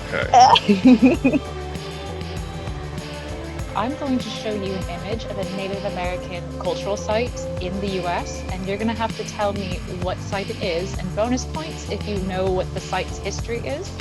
Okay. I'm going to show you an image of a Native American cultural site in the US, and you're going to have to tell me what site it is, and bonus points if you know what the site's history is.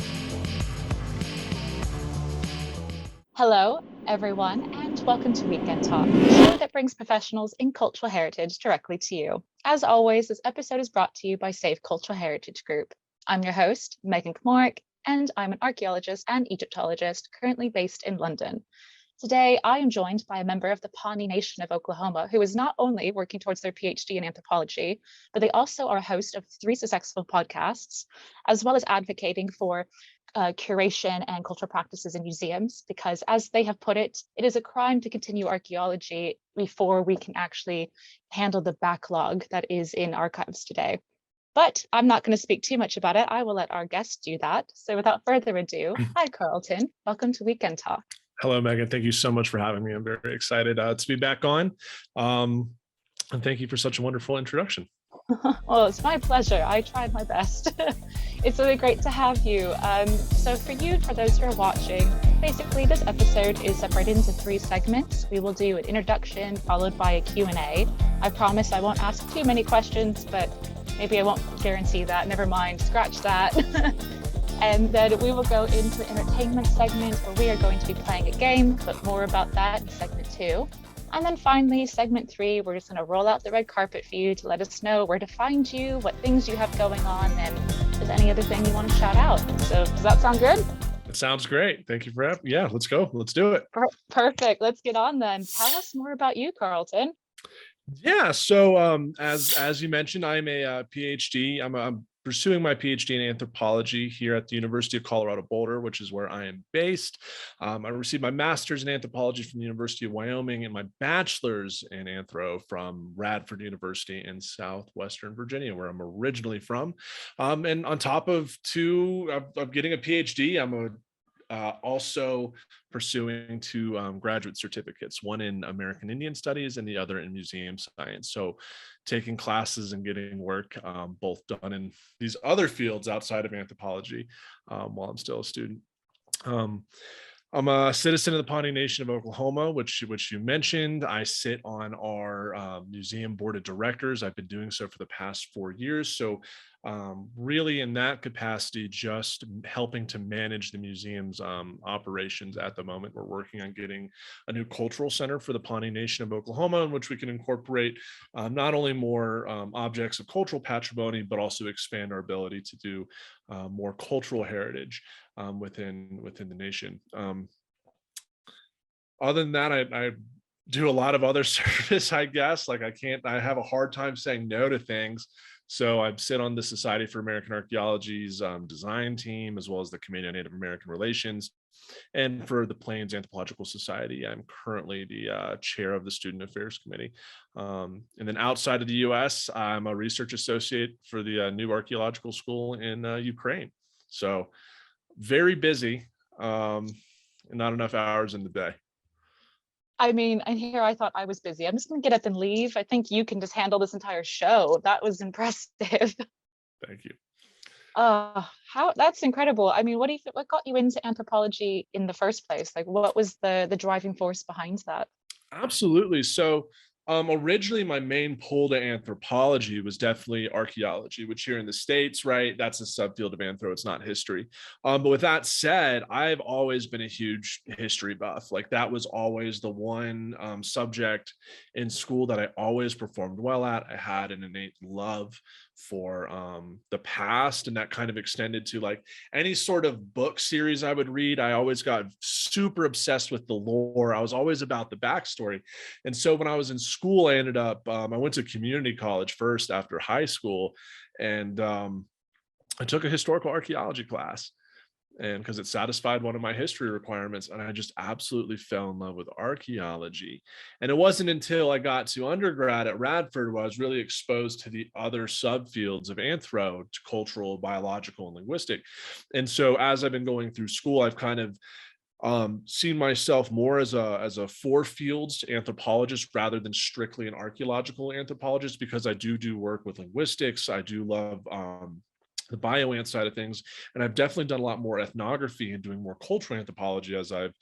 Hello, everyone, and welcome to Weekend Talk, the show that brings professionals in cultural heritage directly to you. As always, this episode is brought to you by Safe Cultural Heritage Group. I'm your host, Megan Kmorick, and I'm an archaeologist and Egyptologist currently based in London. Today, I am joined by a member of the Pawnee Nation of Oklahoma who is not only working towards their PhD in anthropology, but they also are a host of 3 successful podcasts, as well as advocating for curation and cultural practices in museums, because as they have put it, it is a crime to continue archaeology before we can actually handle the backlog that is in archives today. But I'm not going to speak too much about it. I will let our guests do that. So without further ado, hi, Carlton. Welcome to Weekend Talk. Hello, Megan. Thank you so much for having me. I'm very excited to be back on. And thank you for such a wonderful introduction. Well, it's my pleasure. I tried my best. It's really great to have you. So for those who are watching, basically this episode is separated into 3 segments. We will do an introduction followed by a Q&A. I promise I won't ask too many questions, but maybe I won't guarantee that. Never mind, scratch that. And then we will go into the entertainment segment where we are going to be playing a game, but more about that in segment 2. And then finally, segment 3, we're just going to roll out the red carpet for you to let us know where to find you, what things you have going on, and if there's any other thing you want to shout out. So does that sound good? It sounds great. Thank you for having me. Yeah, let's go. Let's do it. Perfect. Let's get on then. Tell us more about you, Carlton. Yeah. So as you mentioned, I'm a PhD. I'm pursuing my PhD in anthropology here at the University of Colorado Boulder, which is where I am based. I received my master's in anthropology from the University of Wyoming and my bachelor's in anthro from Radford University in Southwestern Virginia, where I'm originally from. And on top of getting a PhD, I'm also pursuing 2 graduate certificates, one in American Indian Studies and the other in museum science. So taking classes and getting work both done in these other fields outside of anthropology while I'm still a student. I'm a citizen of the Pawnee Nation of Oklahoma, which you mentioned. I sit on our museum board of directors. I've been doing so for the past 4 years. So really in that capacity, just helping to manage the museum's operations at the moment. We're working on getting a new cultural center for the Pawnee Nation of Oklahoma, in which we can incorporate not only more objects of cultural patrimony, but also expand our ability to do more cultural heritage within the nation. Other than that, I do a lot of other service, I guess. Like I have a hard time saying no to things. So I sit on the Society for American Archaeology's design team, as well as the Committee on Native American Relations. And for the Plains Anthropological Society, I'm currently the chair of the Student Affairs Committee. And then outside of the US, I'm a research associate for the new archaeological school in Ukraine. So very busy and not enough hours in the day. I mean, and here I thought I was busy. I'm just going to get up and leave. I think you can just handle this entire show. That was impressive. Thank you. That's incredible. I mean, what got you into anthropology in the first place? Like, what was the driving force behind that? Absolutely. So originally my main pull to anthropology was definitely archaeology, which here in the States, right, that's a subfield of anthro, it's not history. But with that said, I've always been a huge history buff. Like that was always the one subject in school that I always performed well at. I had an innate love for the past, and that kind of extended to like any sort of book series I would read. I always got super obsessed with the lore. I was always about the backstory. And so when I was in school, I ended up I went to community college first after high school, and I took a historical archaeology class, and because it satisfied one of my history requirements, and I just absolutely fell in love with archaeology. And it wasn't until I got to undergrad at Radford where I was really exposed to the other subfields of anthro, to cultural, biological, and linguistic. And so as I've been going through school, I've kind of seen myself more as a 4 fields anthropologist rather than strictly an archaeological anthropologist, because I do work with linguistics. I do love the bioant side of things. And I've definitely done a lot more ethnography and doing more cultural anthropology as I've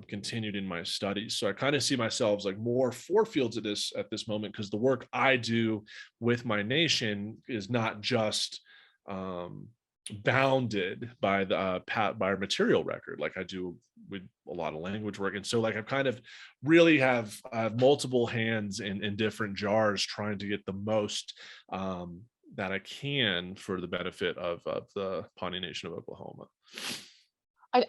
continued in my studies. So I kind of see myself as like more four fields at this moment, because the work I do with my nation is not just um, bounded by the by our material record, like I do with a lot of language work. And so like I've kind of really I have multiple hands in different jars trying to get the most that I can for the benefit of the Pawnee Nation of Oklahoma.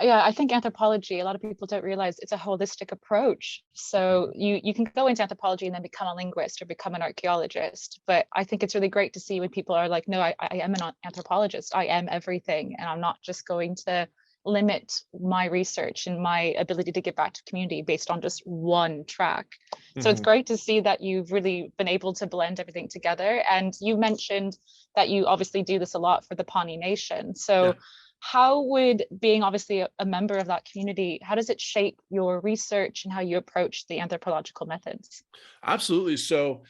Yeah, I think anthropology, a lot of people don't realize it's a holistic approach. So you can go into anthropology and then become a linguist or become an archaeologist. But I think it's really great to see when people are like, no, I am an anthropologist. I am everything. And I'm not just going to limit my research and my ability to give back to community based on just one track. So it's Mhm. great to see that you've really been able to blend everything together. And you mentioned that you obviously do this a lot for the Pawnee Nation. Yeah. So how would being obviously a member of that community, how does it shape your research and how you approach the anthropological methods? Absolutely. So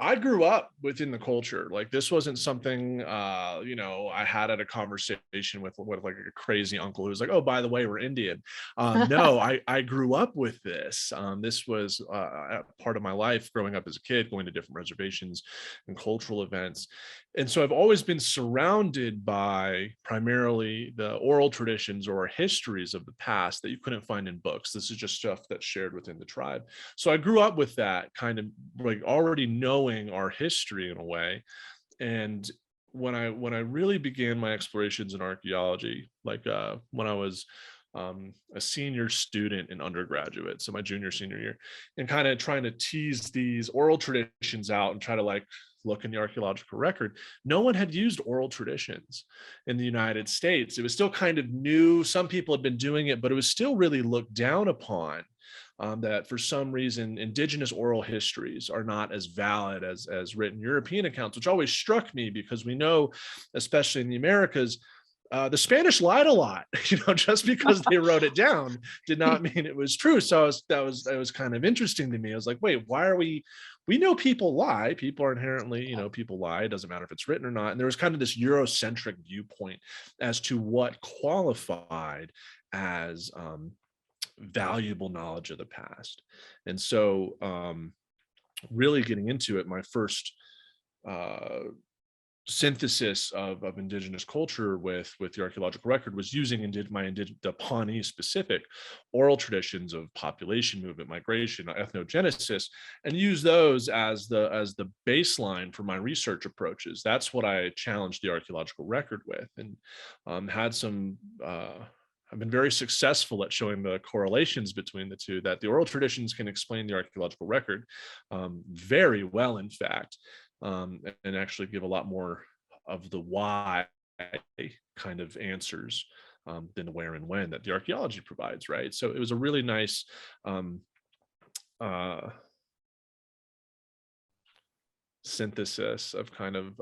I grew up within the culture. Like this wasn't something I had at a conversation with like a crazy uncle who was like, "Oh, by the way, we're Indian." No, I grew up with this. This was part of my life growing up as a kid, going to different reservations and cultural events. And so I've always been surrounded by primarily the oral traditions or histories of the past that you couldn't find in books. This is just stuff that's shared within the tribe. So I grew up with that kind of like already knowing our history in a way. And when I really began my explorations in archaeology, like when I was a senior student in undergraduate, so my junior senior year, and kind of trying to tease these oral traditions out and try to like look in the archaeological record, no one had used oral traditions in the United States. It was still kind of new. Some people had been doing it, but it was still really looked down upon. That for some reason indigenous oral histories are not as valid as written European accounts, which always struck me because we know, especially in the Americas, the Spanish lied a lot. Just because they wrote it down did not mean it was true. So that was kind of interesting to me. I was like, wait, why are we? We know people lie. People are inherently, people lie. It doesn't matter if it's written or not. And there was kind of this Eurocentric viewpoint as to what qualified as valuable knowledge of the past. And so really getting into it, my first uh, synthesis of indigenous culture with the archaeological record was using the Pawnee specific oral traditions of population movement, migration, ethnogenesis, and use those as the baseline for my research approaches. That's what I challenged the archaeological record with, and had some I've been very successful at showing the correlations between the two, that the oral traditions can explain the archaeological record very well, in fact, and actually give a lot more of the why kind of answers than the where and when that the archaeology provides, right? So it was a really nice uh, synthesis of kind of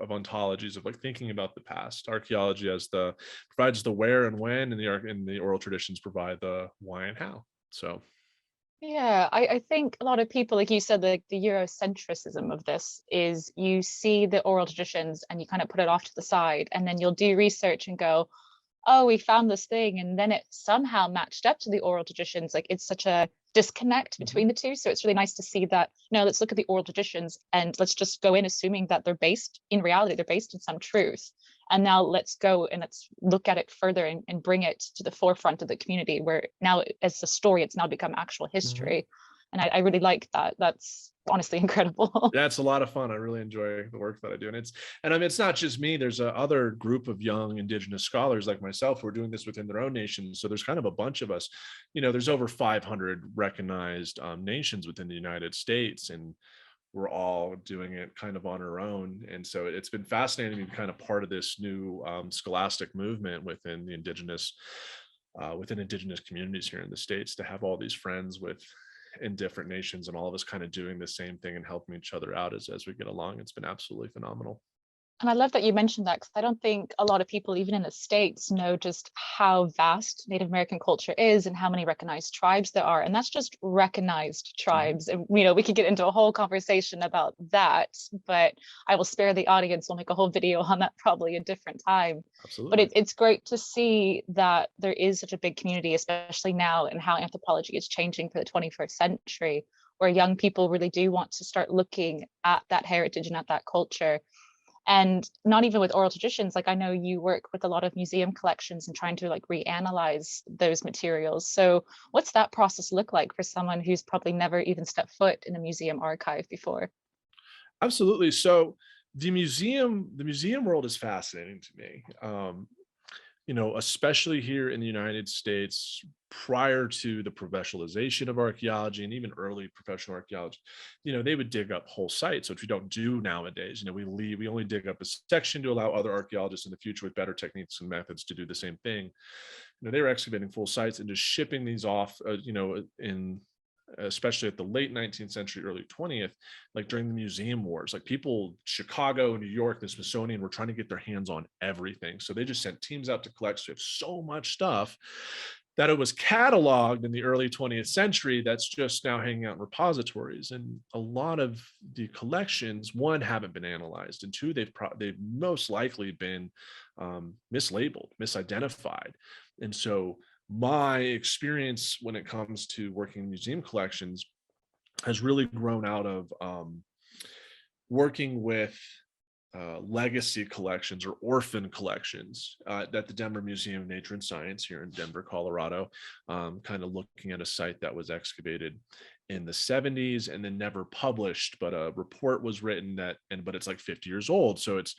ontologies of like thinking about the past. Archaeology as the provides the where and when, and the oral traditions provide the why and how. So Yeah, I think a lot of people, like you said, the Eurocentrism of this is you see the oral traditions and you kind of put it off to the side, and then you'll do research and go, oh, we found this thing, and then it somehow matched up to the oral traditions. Like it's such a disconnect between the two. So it's really nice to see that, no, let's look at the oral traditions and let's just go in assuming that they're based in reality, they're based in some truth. And now let's go and let's look at it further and bring it to the forefront of the community, where now as a story, it's now become actual Mhm. history. And I really like that. That's honestly incredible. Yeah, it's a lot of fun. I really enjoy the work that I do, and I mean, it's not just me. There's a other group of young indigenous scholars like myself who are doing this within their own nations. So there's kind of a bunch of us. There's over 500 recognized nations within the United States, and we're all doing it kind of on our own. And so it's been fascinating to be kind of part of this new scholastic movement within indigenous communities here in the States, to have all these friends in different nations and all of us kind of doing the same thing and helping each other out as we get along. It's been absolutely phenomenal. And I love that you mentioned that, because I don't think a lot of people, even in the States, know just how vast Native American culture is and how many recognized tribes there are. And that's just recognized tribes. And, we could get into a whole conversation about that, but I will spare the audience. We'll make a whole video on that probably a different time. But Absolutely. it's great to see that there is such a big community, especially now, and how anthropology is changing for the 21st century, where young people really do want to start looking at that heritage and at that culture. And not even with oral traditions, like I know you work with a lot of museum collections and trying to like reanalyze those materials. So what's that process look like for someone who's probably never even stepped foot in a museum archive before? Absolutely. So the museum world is fascinating to me. Especially here in the United States, prior to the professionalization of archaeology and even early professional archaeology, they would dig up whole sites, which we don't do nowadays. We only dig up a section to allow other archaeologists in the future with better techniques and methods to do the same thing. They were excavating full sites and just shipping these off, in especially at the late 19th century, early 20th, like during the museum wars, like people, Chicago, New York, the Smithsonian were trying to get their hands on everything. So they just sent teams out to collect. So we have so much stuff that it was cataloged in the early 20th century that's just now hanging out in repositories. And a lot of the collections, one, haven't been analyzed, and two, they've most likely been mislabeled, misidentified. And so my experience when it comes to working in museum collections has really grown out of working with legacy collections or orphan collections at the Denver Museum of Nature and Science here in Denver, Colorado, kind of looking at a site that was excavated in the 70s and then never published, but a report was written but it's like 50 years old. So it's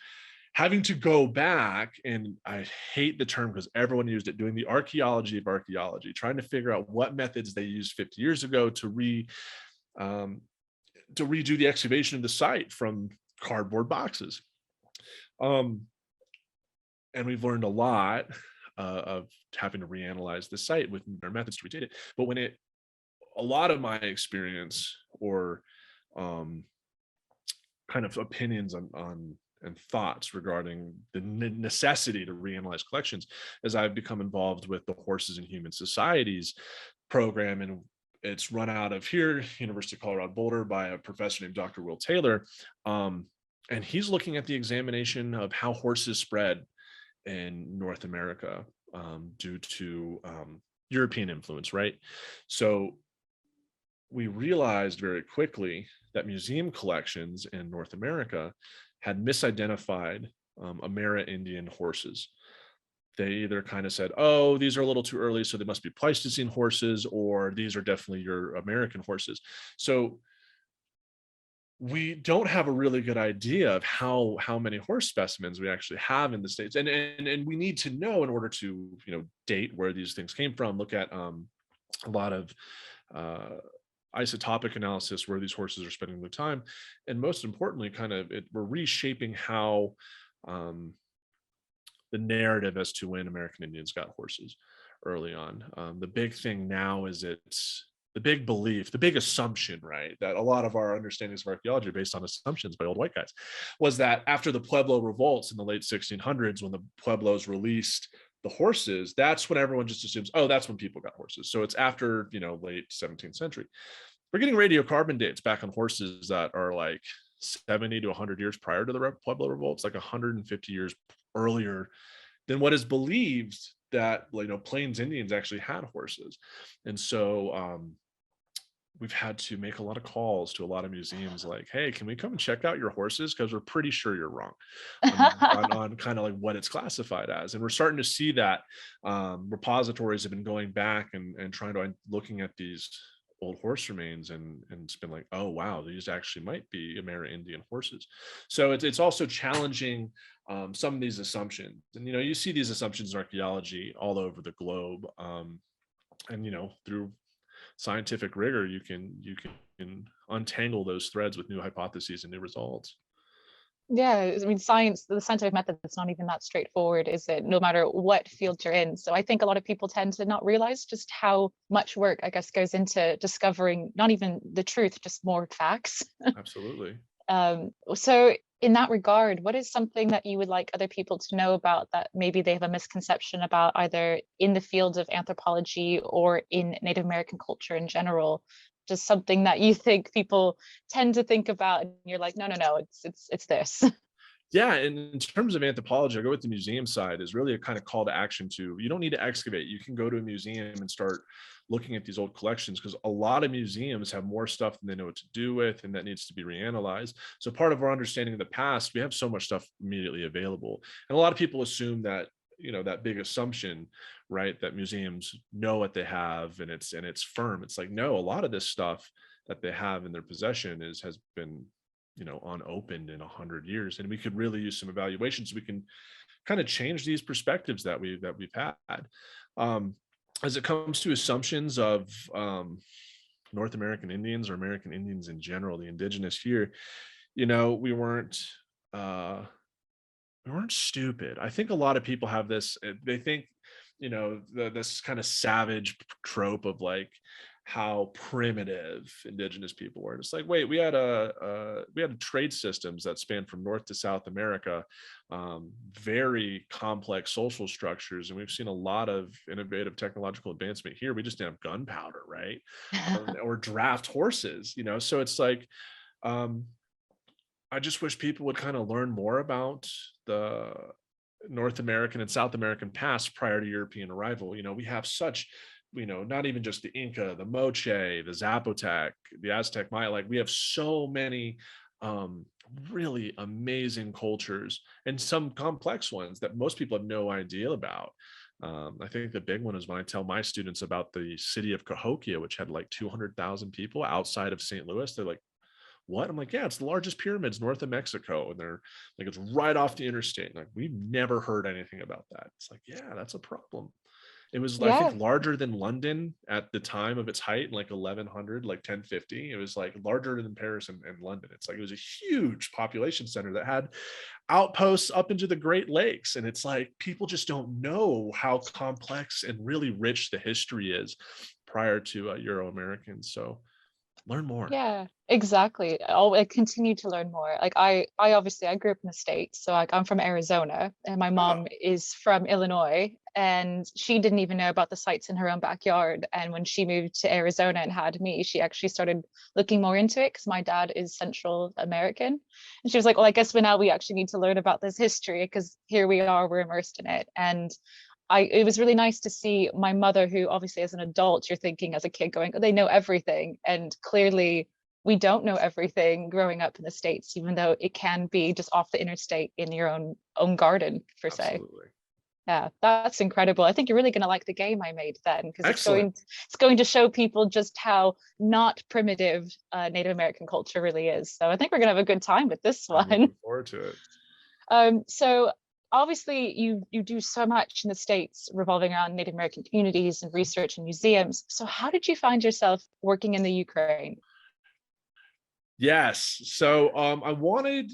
having to go back, and I hate the term because everyone used it, doing the archaeology of archaeology, trying to figure out what methods they used 50 years ago to redo the excavation of the site from cardboard boxes. And we've learned a lot of having to reanalyze the site with our methods to redate it. But a lot of my experience or kind of opinions on and thoughts regarding the necessity to reanalyze collections as I've become involved with the Horses and Human Societies program. And it's run out of here, University of Colorado Boulder, by a professor named Dr. Will Taylor. And he's looking at the examination of how horses spread in North America due to European influence, right? So we realized very quickly that museum collections in North America had misidentified Amerindian horses. They either kind of said, oh, these are a little too early, so they must be Pleistocene horses, or these are definitely your American horses. So we don't have a really good idea of how many horse specimens we actually have in the States. And we need to know in order to, date where these things came from, look at a lot of isotopic analysis where these horses are spending their time, and most importantly, we're reshaping how the narrative as to when American Indians got horses early on. The big thing now is it's the big belief, the big assumption, right, that a lot of our understandings of archaeology are based on assumptions by old white guys, was that after the Pueblo revolts in the late 1600s, when the Pueblos released the horses, that's when everyone just assumes, oh, that's when people got horses. So it's after, late 17th century. We're getting radiocarbon dates back on horses that are like 70 to 100 years prior to the Pueblo revolts, like 150 years earlier than what is believed that, Plains Indians actually had horses. And so we've had to make a lot of calls to a lot of museums like, hey, can we come and check out your horses? Because we're pretty sure you're wrong on kind of like what it's classified as. And we're starting to see that repositories have been going back and trying to looking at these old horse remains, and it's been like, oh wow, these actually might be Amerindian horses. So it's also challenging some of these assumptions. And you see these assumptions in archaeology all over the globe, and through scientific rigor, you can untangle those threads with new hypotheses and new results. Yeah, I mean, the scientific method is not even that straightforward, is it? No matter what field you're in. So I think a lot of people tend to not realize just how much work, I guess, goes into discovering not even the truth, just more facts. Absolutely. So in that regard, what is something that you would like other people to know about that maybe they have a misconception about, either in the field of anthropology or in Native American culture in general? Just something that you think people tend to think about and you're like, no, no, no, it's this. Yeah, and in terms of anthropology, I go with the museum side is really a kind of call to action to, you don't need to excavate. You can go to a museum and start looking at these old collections, because a lot of museums have more stuff than they know what to do with, and that needs to be reanalyzed. So part of our understanding of the past, we have so much stuff immediately available. And a lot of people assume that, that big assumption, right, that museums know what they have and it's firm. It's like, no, a lot of this stuff that they have in their possession has been unopened in 100 years, and we could really use some evaluation so we can kind of change these perspectives that we've had. As it comes to assumptions of North American Indians or American Indians in general, the indigenous here, we weren't stupid. I think a lot of people have this, they think, this kind of savage trope of like how primitive indigenous people were. And it's like, wait, we had trade systems that spanned from North to South America, very complex social structures, and we've seen a lot of innovative technological advancement here. We just didn't have gunpowder, right? or draft horses, so it's like, I just wish people would kind of learn more about the North American and South American past prior to European arrival. We have such, not even just the Inca, the Moche, the Zapotec, the Aztec, Maya, like we have so many really amazing cultures, and some complex ones that most people have no idea about. I think the big one is when I tell my students about the city of Cahokia, which had like 200,000 people outside of St. Louis. They're like, what? I'm like, yeah, it's the largest pyramids north of Mexico. And they're like, it's right off the interstate. And like, we've never heard anything about that. It's like, yeah, that's a problem. It was, I think, Yeah. larger than London at the time of its height in like 1100, like 1050. It was like larger than Paris and London. It's like, it was a huge population center that had outposts up into the Great Lakes. And it's like, people just don't know how complex and really rich the history is prior to Euro-Americans. So learn more. Yeah, exactly. I continue to learn more. Like I obviously I grew up in the States, so like I'm from Arizona and my mom Oh, is from Illinois, and she didn't even know about the sites in her own backyard. And when she moved to Arizona and had me, she actually started looking more into it because my dad is Central American. And she was like, well, I guess we actually need to learn about this history because here we are, we're immersed in it. And it was really nice to see my mother, who obviously as an adult, you're thinking as a kid going, oh, they know everything. And clearly we don't know everything growing up in the States, even though it can be just off the interstate in your own garden, per se. absolutely. Yeah, that's incredible. I think you're really going to like the game I made then, because Excellent. it's going to show people just how not primitive Native American culture really is. So I think we're going to have a good time with this I'm one. looking forward to it. So obviously you do so much in the States revolving around Native American communities and research and museums. So how did you find yourself working in the Ukraine? Yes. So I wanted,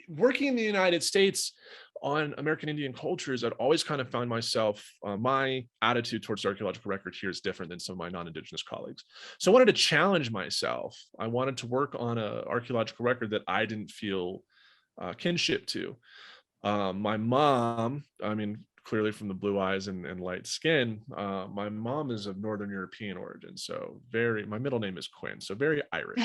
working in the United States on American Indian cultures, I'd always kind of found myself, my attitude towards the archaeological record here is different than some of my non-Indigenous colleagues. So I wanted to challenge myself. I wanted to work on an archaeological record that I didn't feel kinship to. My mom, I mean, clearly from the blue eyes and light skin, my mom is of Northern European origin. So my middle name is Quinn. So very Irish,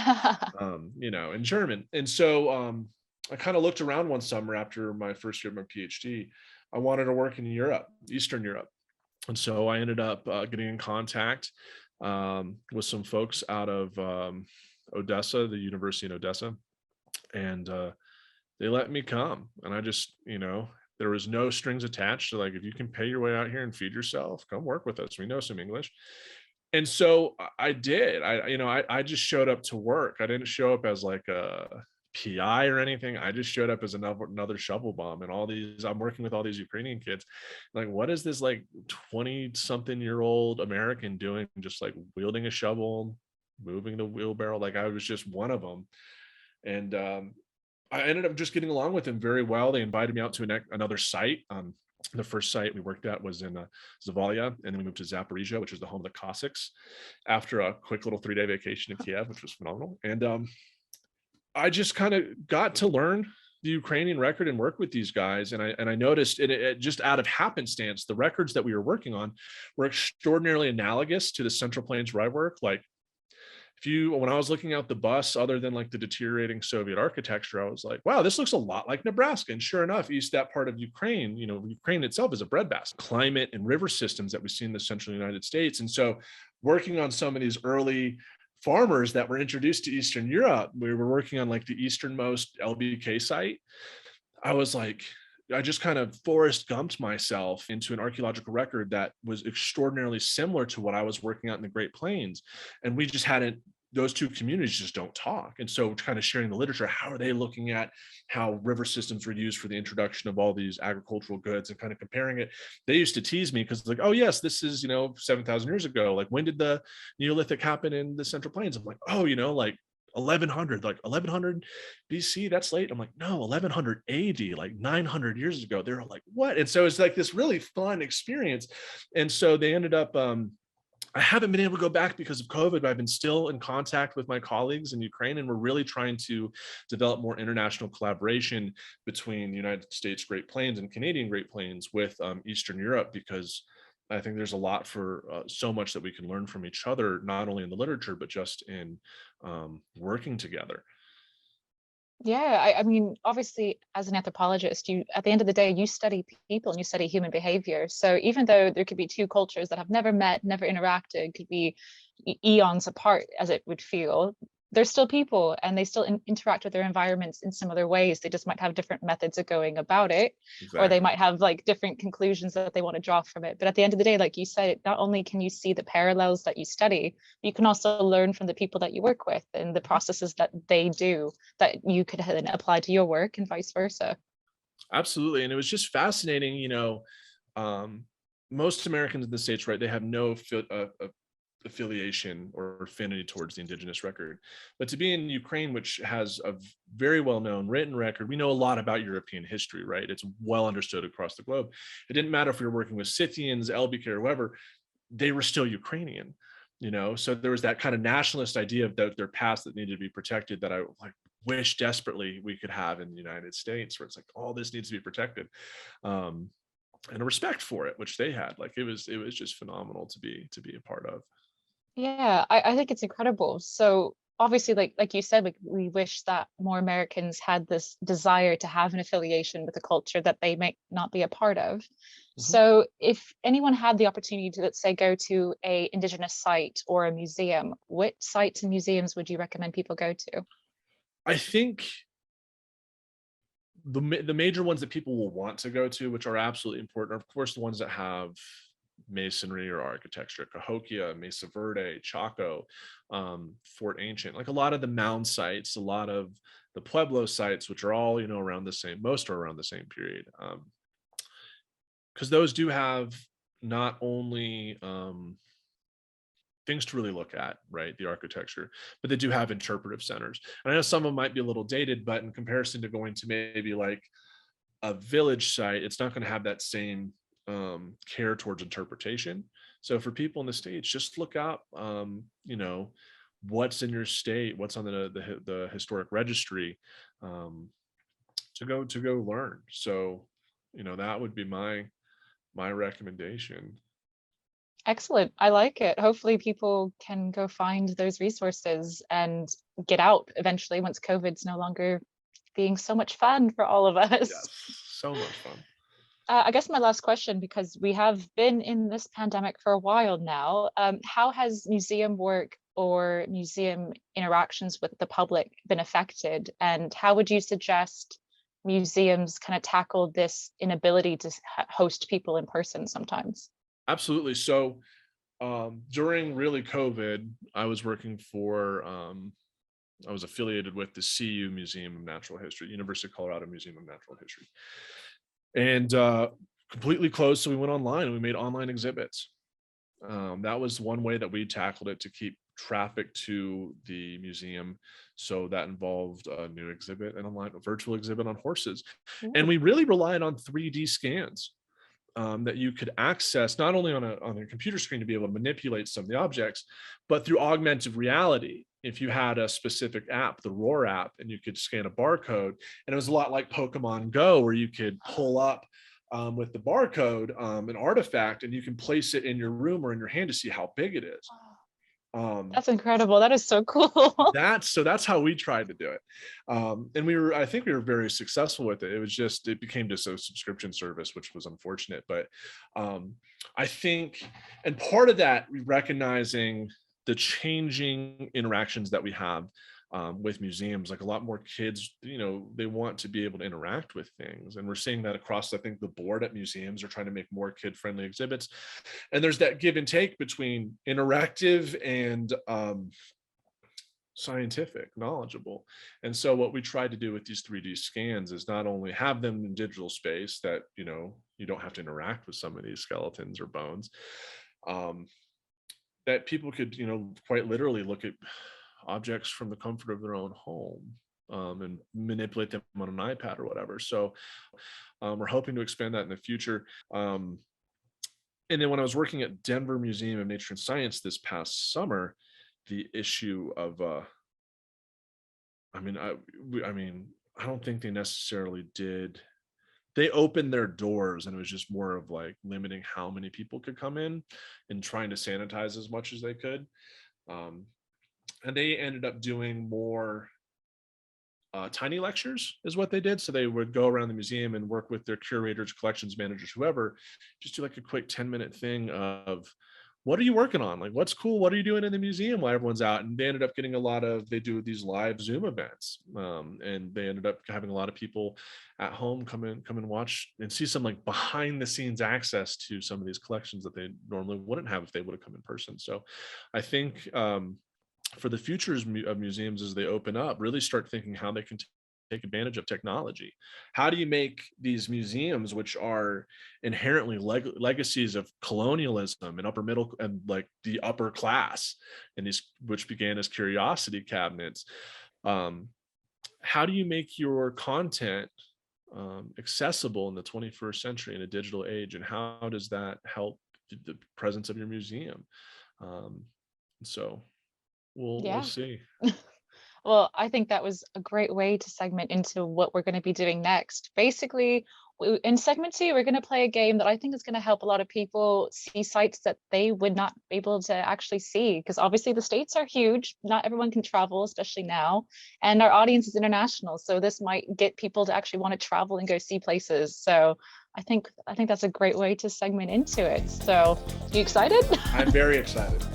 and German. And so I kind of looked around one summer after my first year of my PhD. I wanted to work in Europe, Eastern Europe. And so I ended up getting in contact with some folks out of Odessa, the University in Odessa. And they let me come, and I just, there was no strings attached. So like, if you can pay your way out here and feed yourself, come work with us. We know some English. And so I did. I just showed up to work. I didn't show up as like a PI or anything. I just showed up as another shovel bomb. And I'm working with all these Ukrainian kids. Like, what is this like 20-something-year-old American doing? Just like wielding a shovel, moving the wheelbarrow. Like, I was just one of them. And I ended up just getting along with them very well. They invited me out to another site. The first site we worked at was in Zavalia, and then we moved to Zaporizhia, which is the home of the Cossacks, after a quick little 3-day vacation in Kiev, which was phenomenal. And I just kind of got to learn the Ukrainian record and work with these guys. And I noticed it just out of happenstance, the records that we were working on were extraordinarily analogous to the Central Plains where I work. Like when I was looking out the bus, other than like the deteriorating Soviet architecture, I was like, wow, this looks a lot like Nebraska. And sure enough, that part of Ukraine, Ukraine itself is a breadbasket. Climate and river systems that we see in the central United States. And so working on some of these early farmers that were introduced to Eastern Europe, we were working on like the easternmost LBK site. I just kind of Forrest Gumped myself into an archaeological record that was extraordinarily similar to what I was working out in the Great Plains. And we just hadn't, those two communities just don't talk. And so kind of sharing the literature, how are they looking at how river systems were used for the introduction of all these agricultural goods, and kind of comparing it. They used to tease me because like, oh yes, this is, 7,000 years ago. Like when did the Neolithic happen in the Central Plains? I'm like, oh, like 1100, like 1100 BC, that's late. I'm like, no, 1100 AD, like 900 years ago. They're like, what? And so it's like this really fun experience. And so they ended up, I haven't been able to go back because of COVID, but I've been still in contact with my colleagues in Ukraine, and we're really trying to develop more international collaboration between the United States Great Plains and Canadian Great Plains with Eastern Europe, because I think there's a lot for so much that we can learn from each other, not only in the literature, but just in working together. Yeah, I mean, obviously, as an anthropologist, you at the end of the day, you study people and you study human behavior. So even though there could be two cultures that have never met, never interacted, could be eons apart, as it would feel, they're still people and they still interact with their environments in similar ways. They just might have different methods of going about it, or they Exactly. might have like different conclusions that they want to draw from it. But at the end of the day, like you said, not only can you see the parallels that you study, you can also learn from the people that you work with and the processes that they do that you could then apply to your work and vice versa. Absolutely. And it was just fascinating, um, most Americans in the States, right, they have no affiliation or affinity towards the indigenous record. But to be in Ukraine, which has a very well-known written record, we know a lot about European history, right? It's well understood across the globe. It didn't matter if we were working with Scythians, LBK, or whoever, they were still Ukrainian, so there was that kind of nationalist idea of their past that needed to be protected, that I like wish desperately we could have in the United States, where it's like all this needs to be protected, um, and a respect for it, which they had. Like it was just phenomenal to be a part of. Yeah, I think it's incredible. So obviously, like you said, like we wish that more Americans had this desire to have an affiliation with a culture that they may not be a part of. Mhm. So if anyone had the opportunity to, let's say, go to a indigenous site or a museum, what sites and museums would you recommend people go to? I think the major ones that people will want to go to, which are absolutely important, are of course the ones that have masonry or architecture: Cahokia, Mesa Verde, Chaco, Fort Ancient. Like a lot of the mound sites, a lot of the Pueblo sites, which are all around the same, most are around the same period, because those do have not only things to really look at, right? The architecture, but they do have interpretive centers. And I know some of them might be a little dated, but in comparison to going to maybe like a village site, it's not going to have that same care towards interpretation. So for people in the States, just look up, what's in your state, what's on the historic registry, um, to go learn. So, that would be my recommendation. Excellent. I like it. Hopefully people can go find those resources and get out eventually once COVID's no longer being so much fun for all of us. Yes, so much fun. I guess my last question, because we have been in this pandemic for a while now, how has museum work or museum interactions with the public been affected? And how would you suggest museums kind of tackle this inability to host people in person sometimes? Absolutely. So during really COVID, I was working for, I was affiliated with the CU Museum of Natural History, University of Colorado Museum of Natural History, and completely closed. So we went online and we made online exhibits. That was one way that we tackled it to keep traffic to the museum. So that involved a new exhibit and a virtual exhibit on horses. And Ooh. we really relied on 3D scans, that you could access not only on a computer screen to be able to manipulate some of the objects, but through augmented reality. if you had a specific app, the Roar app, and you could scan a barcode, and it was a lot like Pokemon Go, where you could pull up with the barcode an artifact, and you can place it in your room or in your hand to see how big it is. That's incredible. That is so cool. That's how we tried to do it. And I think we were very successful with it. It became just a subscription service, which was unfortunate. But I think, and part of that, recognizing the changing interactions that we have with museums, like a lot more kids, they want to be able to interact with things. And we're seeing that across, I think, the board at museums are trying to make more kid-friendly exhibits. And there's that give and take between interactive and scientific, knowledgeable. And so what we tried to do with these 3D scans is not only have them in digital space that, you don't have to interact with some of these skeletons or bones, that people could, quite literally look at objects from the comfort of their own home and manipulate them on an iPad or whatever. So we're hoping to expand that in the future. And then when I was working at Denver Museum of Nature and Science this past summer, the issue of, I don't think they necessarily did. They opened their doors, and it was just more of like limiting how many people could come in and trying to sanitize as much as they could. And they ended up doing more tiny lectures is what they did. So they would go around the museum and work with their curators, collections managers, whoever, just do like a quick 10-minute thing of, what are you working on? Like, what's cool? What are you doing in the museum while everyone's out? And they ended up getting they do these live Zoom events. And they ended up having a lot of people at home come and watch and see some like behind the scenes access to some of these collections that they normally wouldn't have if they would have come in person. So I think for the futures of museums, as they open up, really start thinking how they can take advantage of technology. How do you make these museums, which are inherently legacies of colonialism and upper middle and like the upper class, and these which began as curiosity cabinets, how do you make your content accessible in the 21st century in a digital age, and how does that help the presence of your museum? So we'll see. Well, I think that was a great way to segment into what we're going to be doing next. Basically, in segment 2, we're going to play a game that I think is going to help a lot of people see sites that they would not be able to actually see, because obviously the states are huge. Not everyone can travel, especially now, and our audience is international. So this might get people to actually want to travel and go see places. So I think that's a great way to segment into it. So, you excited? I'm very excited.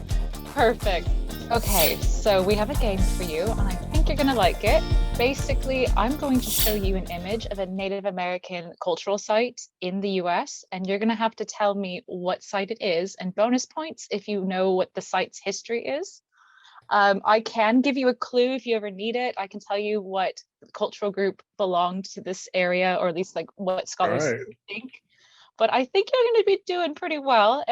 Perfect. Okay, so we have a game for you, and I think you're going to like it. Basically, I'm going to show you an image of a Native American cultural site in the US, and you're going to have to tell me what site it is, and bonus points if you know what the site's history is. I can give you a clue if you ever need it. I can tell you what cultural group belonged to this area, or at least like what scholars think. But I think you're going to be doing pretty well.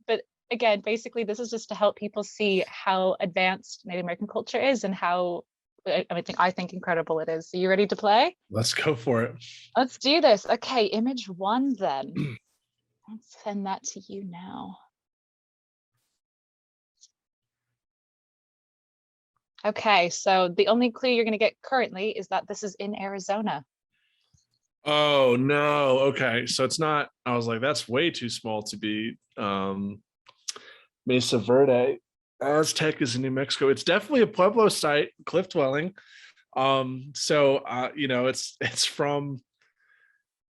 But again, basically, this is just to help people see how advanced Native American culture is and how, I think incredible it is. So you ready to play? Let's go for it. Let's do this. Okay, image 1 then. Let's send that to you now. Okay, so the only clue you're going to get currently is that this is in Arizona. Oh, no. Okay, so it's not, I was like, that's way too small to be Mesa Verde. Aztec is in New Mexico. It's definitely a Pueblo site, cliff dwelling. It's from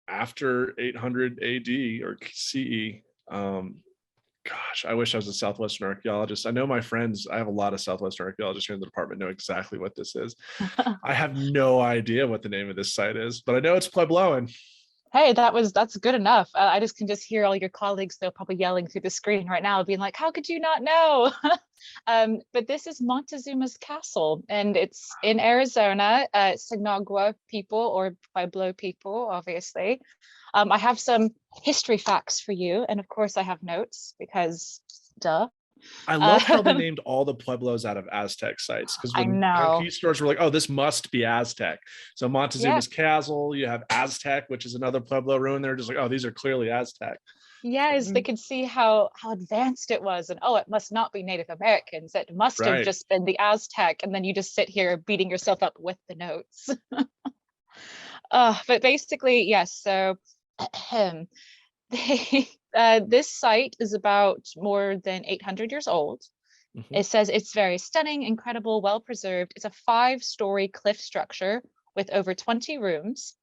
after 800 AD or CE. Gosh, I wish I was a Southwestern archaeologist. I know my friends, I have a lot of Southwestern archaeologists here in the department, know exactly what this is. I have no idea what the name of this site is, but I know it's Puebloan. Hey, that's good enough. I just can hear all your colleagues, they're probably yelling through the screen right now, being like, how could you not know? But this is Montezumas Castle, and it's in Arizona, Sinagua people or Pueblo people, obviously. I have some history facts for you, and of course I have notes because duh. I love how they named all the Pueblos out of Aztec sites, because when conquistadors were like, oh, this must be Aztec. So Montezumas Castle, you have Aztec, which is another Pueblo ruin. They're just like, oh, these are clearly Aztec. Yes, they could see how advanced it was, and oh, it must not be Native Americans. It must have Right. just been the Aztec, and then you just sit here beating yourself up with the notes. But basically, yes. So this site is about more than 800 years old. Mhm. It says it's very stunning, incredible, well preserved. It's a 5-story cliff structure with over 20 rooms.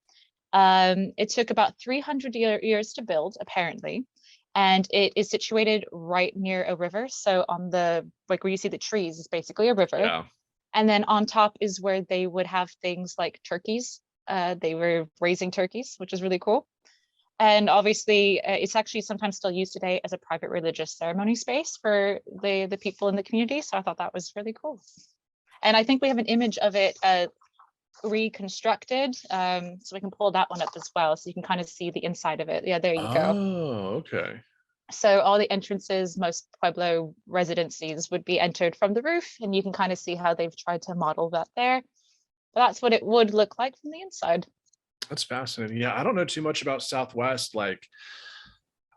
It took about 300 years to build, apparently, and it is situated right near a river. So on the, like where you see the trees is basically a river. Yeah. And then on top is where they would have things like turkeys. They were raising turkeys, which is really cool. And obviously, it's actually sometimes still used today as a private religious ceremony space for the people in the community. So I thought that was really cool. And I think we have an image of it reconstructed. So we can pull that one up as well. So you can kind of see the inside of it. Yeah, there you go. Oh, okay. So all the entrances, most Pueblo residencies would be entered from the roof, and you can kind of see how they've tried to model that there. But that's what it would look like from the inside. That's fascinating. Yeah, I don't know too much about Southwest. Like,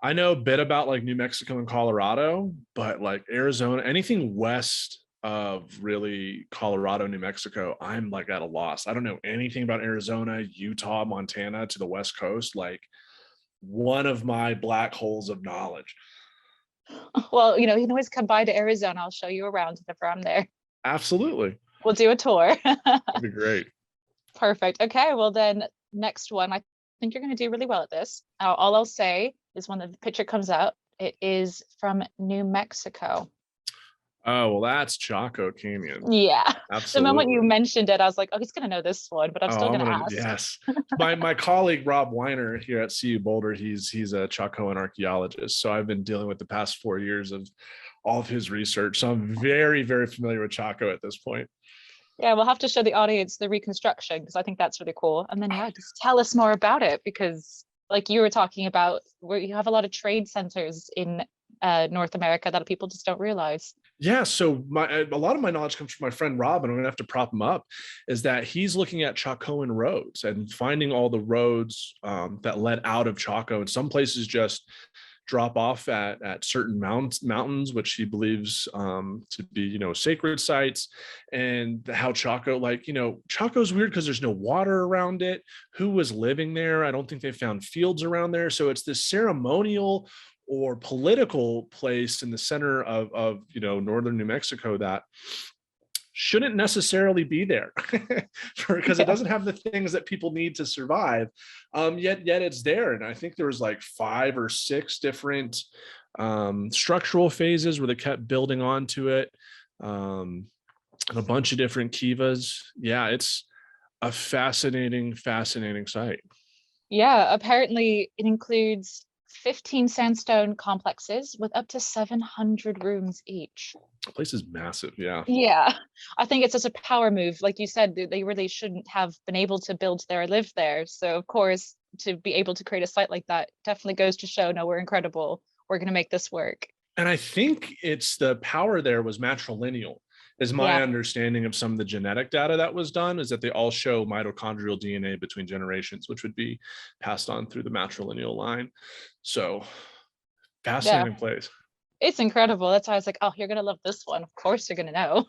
I know a bit about like New Mexico and Colorado, but like Arizona, anything west of really Colorado, New Mexico, I'm like at a loss. I don't know anything about Arizona, Utah, Montana to the West Coast. Like one of my black holes of knowledge. Well, you can always come by to Arizona. I'll show you around if I'm there. Absolutely. We'll do a tour. That'd be great. Perfect. Okay, well then next one. I think you're going to do really well at this. All I'll say is when the picture comes out, it is from New Mexico. Oh, well, that's Chaco Canyon. Yeah. The moment you Absolutely. mentioned it, I was like, oh, he's going to know this one, but I'm Oh, still I'm going to gonna, ask. yes. My colleague Rob Weiner here at CU Boulder, he's a Chacoan archaeologist. So I've been dealing with the past 4 years of all of his research. So I'm very, very familiar with Chaco at this point. Yeah, we'll have to show the audience the reconstruction because I think that's really cool. And then yeah, just tell us more about it because like you were talking about where you have a lot of trade centers in North America that people just don't realize. Yeah, so a lot of my knowledge comes from my friend Rob, and I'm gonna have to prop him up. Is that he's looking at Chacoan roads and finding all the roads that led out of Chaco, and some places just drop off at certain mountains, which he believes to be sacred sites, and how Chaco, like Chaco's weird because there's no water around it. Who was living there? I don't think they found fields around there, so it's this ceremonial or political place in the center of northern New Mexico that shouldn't necessarily be there because it Yeah. doesn't have the things that people need to survive. Yet it's there, and I think there was like 5 or 6 different structural phases where they kept building onto it, and a bunch of different kivas. Yeah, it's a fascinating site. Yeah, apparently it includes 15 sandstone complexes with up to 700 rooms each. The place is massive. Yeah. Yeah, I think it's just a power move. Like you said, they really shouldn't have been able to build there or live there. So, of course, to be able to create a site like that definitely goes to show, no, we're incredible. We're going to make this work. And I think it's the power there was matrilineal, is my Yeah. understanding of some of the genetic data that was done, is that they all show mitochondrial DNA between generations, which would be passed on through the matrilineal line. So Yeah. fascinating place. It's incredible. That's why I was like, oh, you're going to love this one. Of course, you're going to know.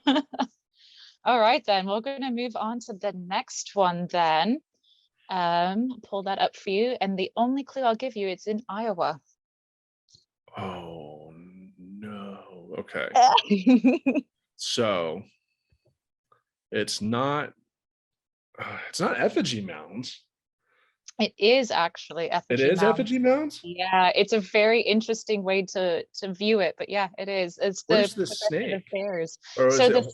All right, then we're going to move on to the next one then. Pull that up for you. And the only clue I'll give you, it's in Iowa. Oh, no. Okay. So it's not effigy mounds. It is actually It effigy is mounds. effigy mounds. Yeah, it's a very interesting way to view it, but yeah, it is. It's the Where's the progression of snake? bears. Or is So it?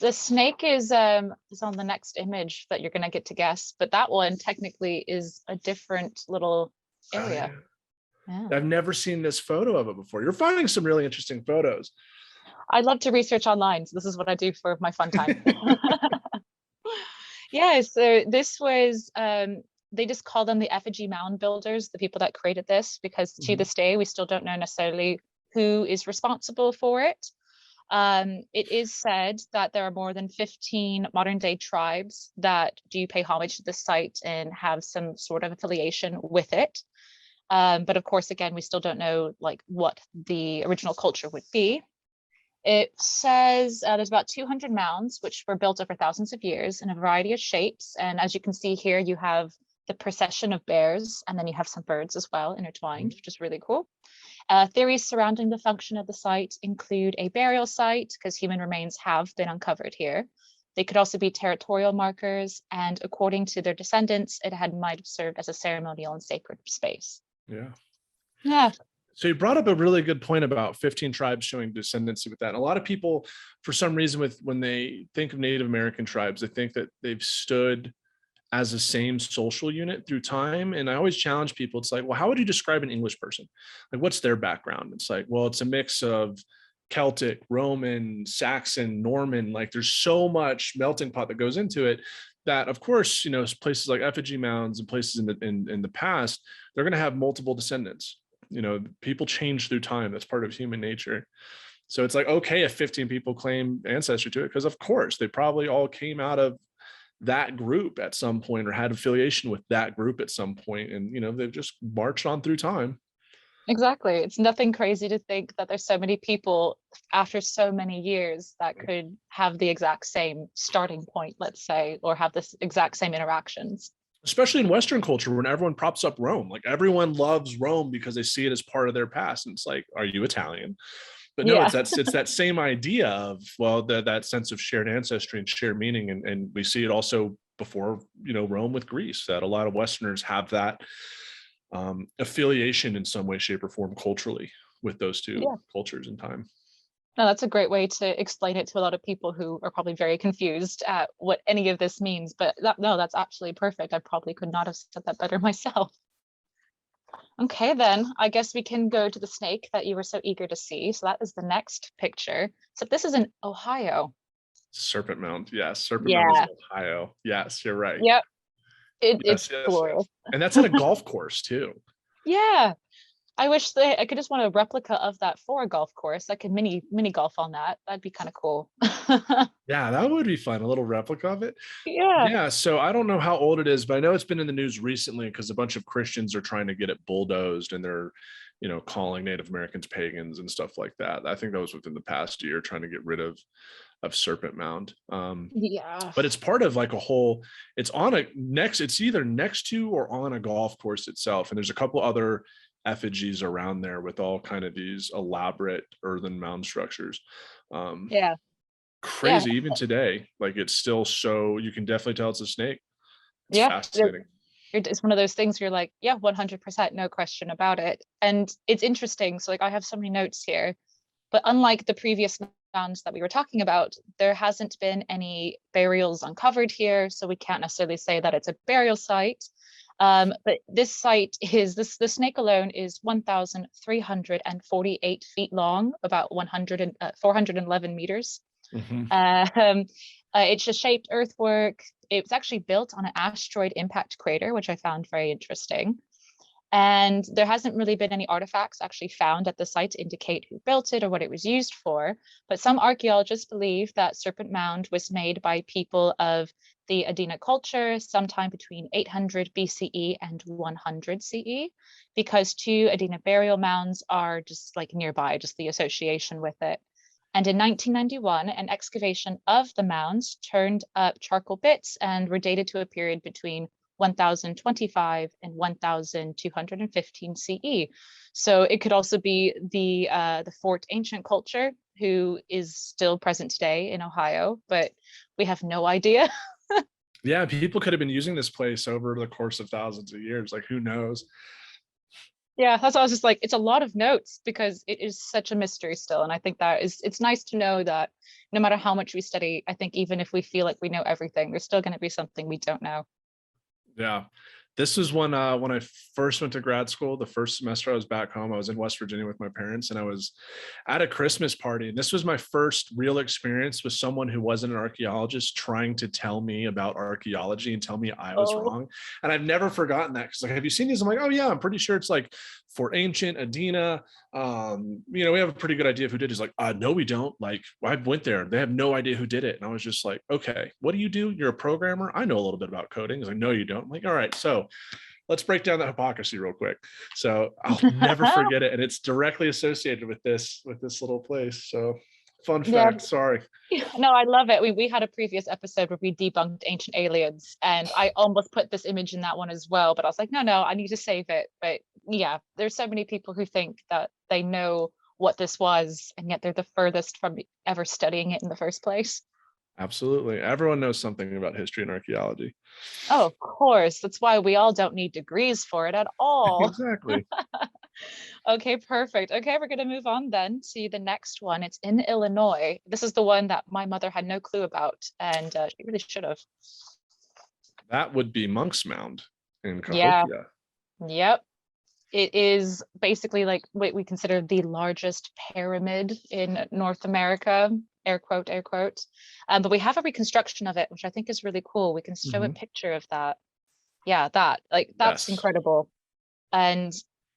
the snake is on the next image that you're gonna get to guess, but that one technically is a different little area. Yeah. I've never seen this photo of it before. You're finding some really interesting photos. I love to research online, so this is what I do for my fun time. Yeah, so this was they just call them the effigy mound builders, the people that created this, because to this day we still don't know necessarily who is responsible for it. It is said that there are more than 15 modern day tribes that do pay homage to the site and have some sort of affiliation with it. But of course, again, we still don't know like what the original culture would be. It says there's about 200 mounds, which were built over thousands of years in a variety of shapes. And as you can see here, you have the procession of bears, and then you have some birds as well intertwined, which is really cool. Theories surrounding the function of the site include a burial site, because human remains have been uncovered here. They could also be territorial markers, and according to their descendants, might have served as a ceremonial and sacred space. Yeah. Yeah. So you brought up a really good point about 15 tribes showing descendancy with that. And a lot of people, for some reason, when they think of Native American tribes, they think that they've stood as the same social unit through time. And I always challenge people. It's like, well, how would you describe an English person? Like, what's their background? It's like, well, it's a mix of Celtic, Roman, Saxon, Norman. Like, there's so much melting pot that goes into it that, of course, places like effigy mounds and places in the past, they're going to have multiple descendants. People change through time. That's part of human nature. So it's like, okay, if 15 people claim ancestry to it, because of course they probably all came out of that group at some point or had affiliation with that group at some point, and they've just marched on through time. Exactly. It's nothing crazy to think that there's so many people after so many years that could have the exact same starting point, let's say, or have this exact same interactions. Especially in Western culture, when everyone props up Rome, like everyone loves Rome because they see it as part of their past. And it's like, are you Italian? But no, Yeah. it's that same idea of, well, that sense of shared ancestry and shared meaning. And we see it also before, Rome with Greece, that a lot of Westerners have that affiliation in some way, shape, or form culturally with those two cultures in time. No, that's a great way to explain it to a lot of people who are probably very confused at what any of this means. But that's absolutely perfect. I probably could not have said that better myself. Okay, then I guess we can go to the snake that you were so eager to see. So that is the next picture. So this is in Ohio. Serpent Mound. Yes. Serpent Mound is Yeah. in Ohio. Yes, you're right. Yep. Yes, It's yes, cool. yes. And that's at a golf course too. Yeah. I wish I could just want a replica of that for a golf course. I could mini golf on that. That'd be kind of cool. Yeah, that would be fun. A little replica of it. Yeah. Yeah. So I don't know how old it is, but I know it's been in the news recently because a bunch of Christians are trying to get it bulldozed, and they're, calling Native Americans pagans and stuff like that. I think that was within the past year, trying to get rid of Serpent Mound. Yeah. But it's part of like a whole, it's either next to or on a golf course itself. And there's a couple other effigies around there with all kind of these elaborate earthen mound structures. Yeah. Crazy, even today, like it's still, so you can definitely tell it's a snake. It's Yeah. fascinating. It's one of those things you're like, yeah, 100%, no question about it. And it's interesting. So like I have so many notes here, but unlike the previous mounds that we were talking about, there hasn't been any burials uncovered here. So we can't necessarily say that it's a burial site. But this site the snake alone is 1,348 feet long, about 411 meters. Mm-hmm. It's a shaped earthwork. It was actually built on an asteroid impact crater, which I found very interesting. And there hasn't really been any artifacts actually found at the site to indicate who built it or what it was used for. But some archaeologists believe that Serpent Mound was made by people of the Adena culture sometime between 800 BCE and 100 CE, because two Adena burial mounds are just like nearby, just the association with it. And in 1991, an excavation of the mounds turned up charcoal bits and were dated to a period between 1025 and 1215 CE. So it could also be the Fort Ancient culture, who is still present today in Ohio, but we have no idea. Yeah, people could have been using this place over the course of thousands of years. Like, who knows? Yeah, that's why I was just like, it's a lot of notes because it is such a mystery still. And I think it's nice to know that no matter how much we study, I think even if we feel like we know everything, there's still going to be something we don't know. Yeah. This was when I first went to grad school. The first semester I was back home. I was in West Virginia with my parents, and I was at a Christmas party. And this was my first real experience with someone who wasn't an archaeologist trying to tell me about archaeology and tell me I was wrong. And I've never forgotten that, because like, have you seen these? I'm like, oh yeah, I'm pretty sure it's like Fort Ancient, Adena. We have a pretty good idea of who did it. He's like, no, we don't. Like, I went there. They have no idea who did it. And I was just like, okay, what do? You're a programmer? I know a little bit about coding. He's like, no, you don't. I'm like, all right. So let's break down that hypocrisy real quick. So I'll never forget it, and it's directly associated with this little place. So fun Yeah. fact. Sorry. No, I love it. We had a previous episode where we debunked ancient aliens, and I almost put this image in that one as well, but I was like, no, I need to save it. But yeah, there's so many people who think that they know what this was, and yet they're the furthest from ever studying it in the first place. Absolutely. Everyone knows something about history and archaeology. Oh, of course. That's why we all don't need degrees for it at all. Exactly. Okay, perfect. Okay, we're going to move on then to the next one. It's in Illinois. This is the one that my mother had no clue about, and she really should have. That would be Monk's Mound in Yeah, Cahokia. yep. It is basically like what we consider the largest pyramid in North America, air quote, air quote. But we have a reconstruction of it, which I think is really cool. We can show a picture of that. Yeah, that's Yes. incredible. And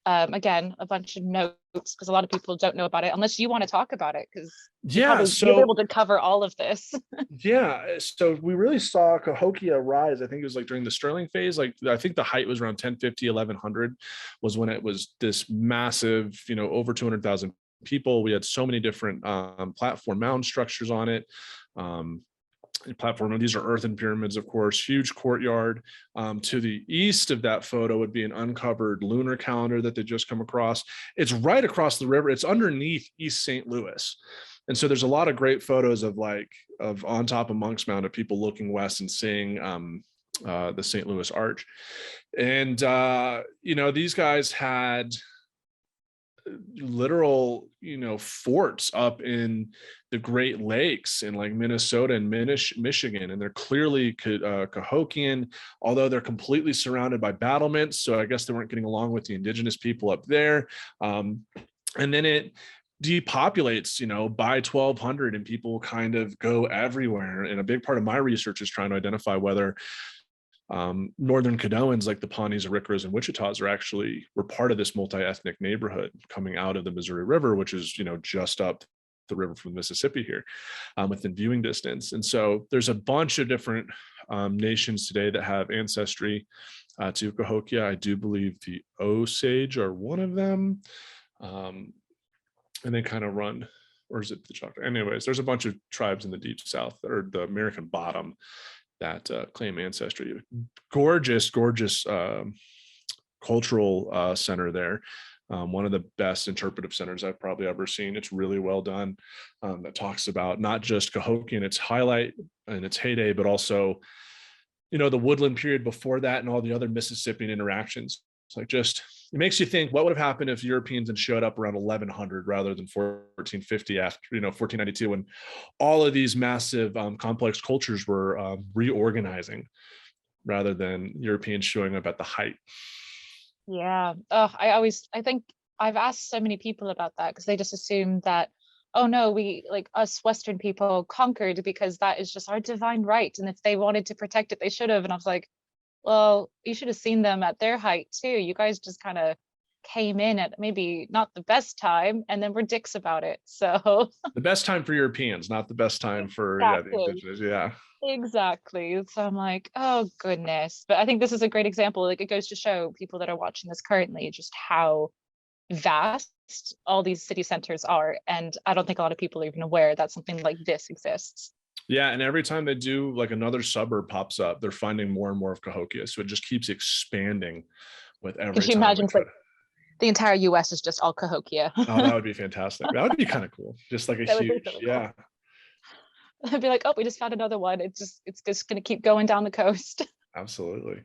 again, a bunch of notes because a lot of people don't know about it unless you want to talk about it, because Yeah, you'll be able to cover all of this. yeah, so we really saw Cahokia rise. I think it was like during the Sterling phase. Like I think the height was around 1050, 1100 was when it was this massive, over 200,000 people. We had so many different platform mound structures on it. Platform. These are earthen pyramids, of course, huge courtyard. To the east of that photo would be an uncovered lunar calendar that they just come across. It's right across the river. It's underneath East St. Louis. And so there's a lot of great photos of on top of Monk's Mound of people looking west and seeing the St. Louis Arch. And, these guys had literal forts up in the Great Lakes in like Minnesota and Michigan, and they're clearly Cahokian, although they're completely surrounded by battlements, so I guess they weren't getting along with the indigenous people up there. And then it depopulates by 1200, and people kind of go everywhere, and a big part of my research is trying to identify whether Northern Caddoans like the Pawnees, Arikaras, and Wichitas were part of this multi-ethnic neighborhood coming out of the Missouri River, which is just up the river from the Mississippi here, within viewing distance. And so there's a bunch of different nations today that have ancestry to Cahokia. I do believe the Osage are one of them, and they kind of run, or is it the Choctaw? Anyways, there's a bunch of tribes in the Deep South or the American Bottom that claim ancestry. Gorgeous cultural center there. One of the best interpretive centers I've probably ever seen. It's really well done. That talks about not just Cahokia and its highlight and its heyday, but also, the woodland period before that and all the other Mississippian interactions. It's like it makes you think, what would have happened if Europeans had showed up around 1100 rather than 1450 after 1492, when all of these massive complex cultures were reorganizing rather than Europeans showing up at the height. Yeah. I think I've asked so many people about that because they just assume that, oh no, we, like us Western people, conquered because that is just our divine right, and if they wanted to protect it they should have. And I was like, well, you should have seen them at their height too. You guys just kind of came in at maybe not the best time, and then we're dicks about it. So the best time for Europeans, not the best time for the indigenous. Yeah. Exactly. So I'm like, oh goodness. But I think this is a great example. Like, it goes to show people that are watching this currently just how vast all these city centers are. And I don't think a lot of people are even aware that something like this exists. Yeah, and every time they do, like another suburb pops up, they're finding more and more of Cahokia. So it just keeps expanding with every Could you time. imagine like the entire US is just all Cahokia? Oh, that would be fantastic. That would be kind of cool. Just like a huge, really yeah. Cool. I'd be like, oh, we just found another one. It's just going to keep going down the coast. Absolutely.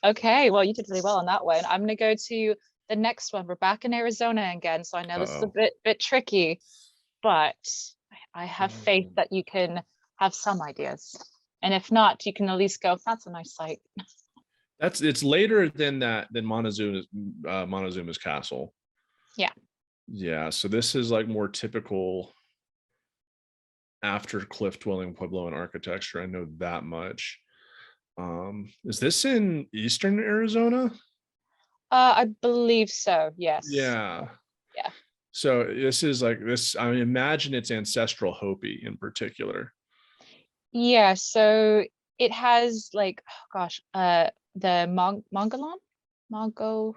Okay, well, you did really well on that one. I'm going to go to the next one. We're back in Arizona again, so I know this is a bit tricky, but I have faith that you can have some ideas. And if not, you can at least go, that's a nice site. It's later than Montezumas Castle. Yeah. Yeah. So this is like more typical after cliff dwelling Puebloan architecture. I know that much. Is this in eastern Arizona? I believe so. Yes. Yeah. Yeah. So this is like this. I mean, imagine it's ancestral Hopi in particular. Yeah. So it has like, oh gosh, the Mongo,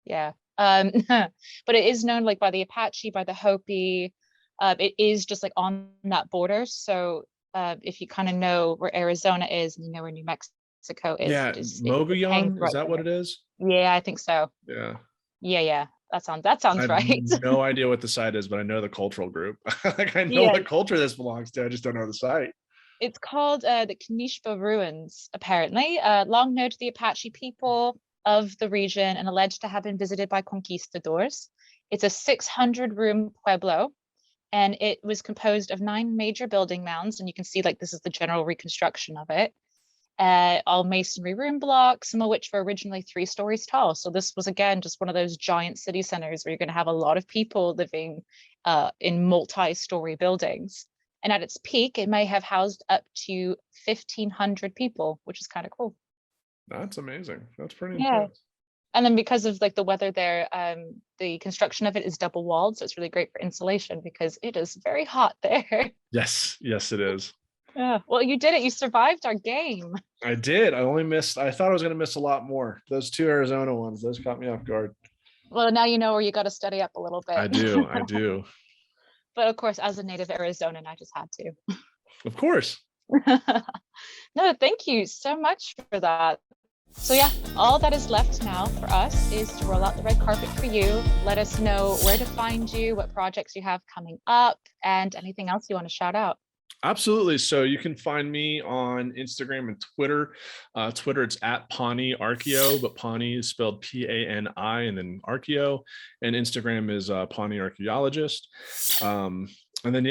yeah. But it is known like by the Apache, by the Hopi. It is just like on that border. So if you kind of know where Arizona is and you know where New Mexico is, Yeah, it hangs Mogollon, is right that what there. it is? Yeah, I think so. Yeah. Yeah. That I sounds have right. no idea what the site is, but I know the cultural group. Like I know Yeah, what culture this belongs to. I just don't know the site. it's called the Kanishba Ruins, apparently. Long known to the Apache people of the region and alleged to have been visited by conquistadors. It's a 600-room pueblo, and it was composed of 9 major building mounds. And you can see like this is the general reconstruction of it. All masonry room blocks, some of which were originally 3 stories tall. So this was again just one of those giant city centers where you're going to have a lot of people living in multi-story buildings. And at its peak, it may have housed up to 1,500 people, which is kind of cool. That's amazing. That's pretty Yeah. intense. And then because of like the weather there, the construction of it is double walled, so it's really great for insulation because it is very hot there. Yes, it is. Yeah. Well, you did it. You survived our game. I did. I thought I was going to miss a lot more. Those 2 Arizona ones, those caught me off guard. Well, now you know where you got to study up a little bit. I do. But of course, as a native Arizonan, I just had to. Of course. No, thank you so much for that. So yeah, all that is left now for us is to roll out the red carpet for you. Let us know where to find you, what projects you have coming up, and anything else you want to shout out. Absolutely. So you can find me on Instagram and Twitter. Twitter, it's at Pawnee Archeo, but Pawnee is spelled Pani and then Archeo. And Instagram is Pawnee Archaeologist. And then,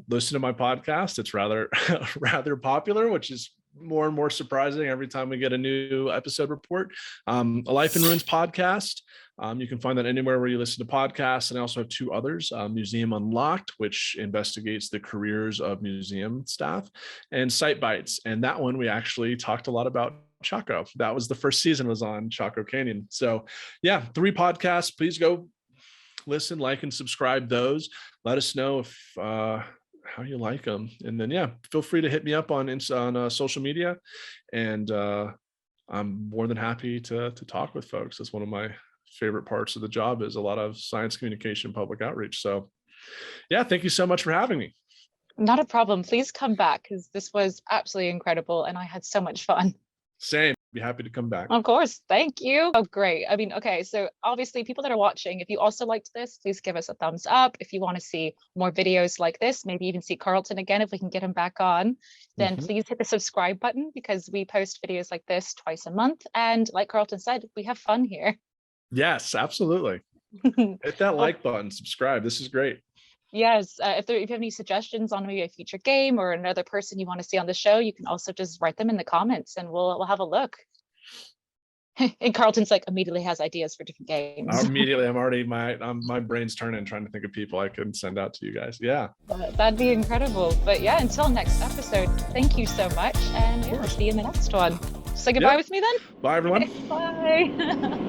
listen to my podcast. It's rather popular, which is more and more surprising every time we get a new episode report. A Life in Ruins podcast. You can find that anywhere where you listen to podcasts. And I also have 2 others, Museum Unlocked, which investigates the careers of museum staff, and Site Bites. And that one, we actually talked a lot about Chaco. That was the first season, was on Chaco Canyon. So 3 podcasts. Please go listen, like, and subscribe those. Let us know if how you like them. And then, feel free to hit me up on social media. And I'm more than happy to talk with folks. That's one of my favorite parts of the job, is a lot of science communication, public outreach. So thank you so much for having me. Not a problem. Please come back because this was absolutely incredible and I had so much fun. Same. Be happy to come back. Of course. Thank you. Oh, great. I mean, okay. So obviously people that are watching, if you also liked this, please give us a thumbs up. If you want to see more videos like this, maybe even see Carlton again, if we can get him back on, then please hit the subscribe button because we post videos like this twice a month. And like Carlton said, we have fun here. Yes, absolutely. Hit that like button, subscribe. This is great. Yes, if you have any suggestions on maybe a future game or another person you want to see on the show, you can also just write them in the comments and we'll have a look. And Carlton's like immediately has ideas for different games. Immediately, my brain's turning, trying to think of people I can send out to you guys. Yeah, that'd be incredible. But until next episode, thank you so much, and we'll see you in the next one. Say goodbye with me then. Bye, everyone. Okay, bye.